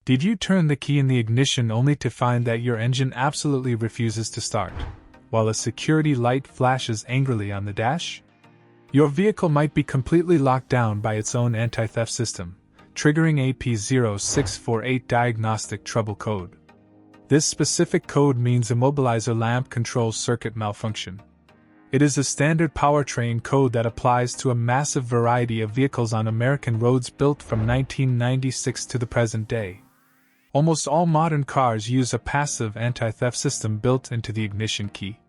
Did you turn the key in the ignition only to find that your engine absolutely refuses to start, while a security light flashes angrily on the dash? Your vehicle might be completely locked down by its own anti-theft system, triggering a P0648 diagnostic trouble code. This specific code means immobilizer lamp control circuit malfunction. It is a standard powertrain code that applies to a massive variety of vehicles on American roads built from 1996 to the present day. Almost all modern cars use a passive anti-theft system built into the ignition key.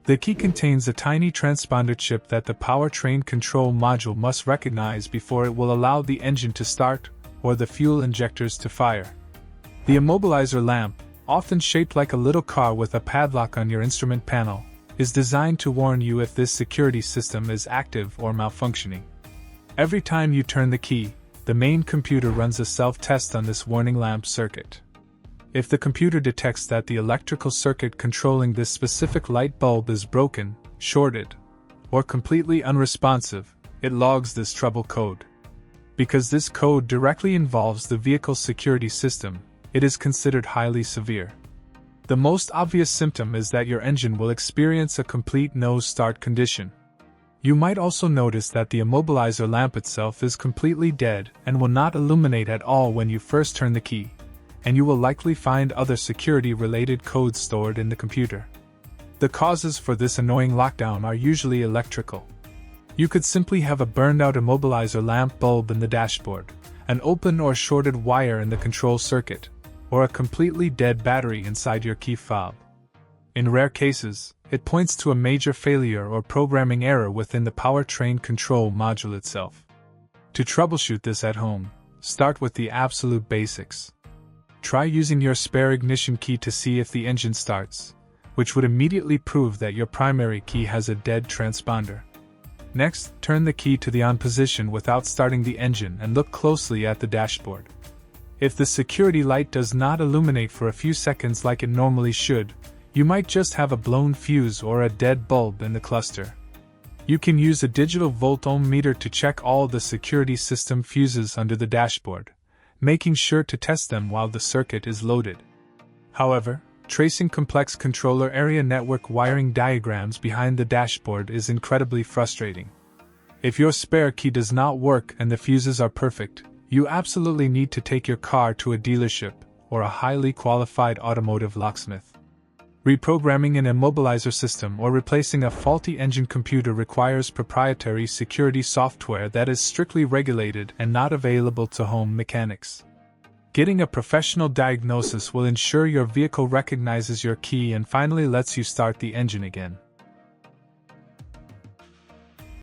The key contains a tiny transponder chip that the powertrain control module must recognize before it will allow the engine to start or the fuel injectors to fire. The immobilizer lamp, often shaped like a little car with a padlock on your instrument panel, is designed to warn you if this security system is active or malfunctioning. Every time you turn the key, the main computer runs a self-test on this warning lamp circuit. If the computer detects that the electrical circuit controlling this specific light bulb is broken, shorted, or completely unresponsive, it logs this trouble code. Because this code directly involves the vehicle's security system, it is considered highly severe. The most obvious symptom is that your engine will experience a complete no-start condition. You might also notice that the immobilizer lamp itself is completely dead and will not illuminate at all when you first turn the key, and you will likely find other security-related codes stored in the computer. The causes for this annoying lockdown are usually electrical. You could simply have a burned-out immobilizer lamp bulb in the dashboard, an open or shorted wire in the control circuit, or a completely dead battery inside your key fob. In rare cases, it points to a major failure or programming error within the powertrain control module itself. To troubleshoot this at home, start with the absolute basics. Try using your spare ignition key to see if the engine starts, which would immediately prove that your primary key has a dead transponder. Next, turn the key to the on position without starting the engine and look closely at the dashboard. If the security light does not illuminate for a few seconds like it normally should, you might just have a blown fuse or a dead bulb in the cluster. You can use a digital volt-ohm meter to check all the security system fuses under the dashboard, making sure to test them while the circuit is loaded. However, tracing complex controller area network wiring diagrams behind the dashboard is incredibly frustrating. If your spare key does not work and the fuses are perfect, you absolutely need to take your car to a dealership or a highly qualified automotive locksmith. Reprogramming an immobilizer system or replacing a faulty engine computer requires proprietary security software that is strictly regulated and not available to home mechanics. Getting a professional diagnosis will ensure your vehicle recognizes your key and finally lets you start the engine again.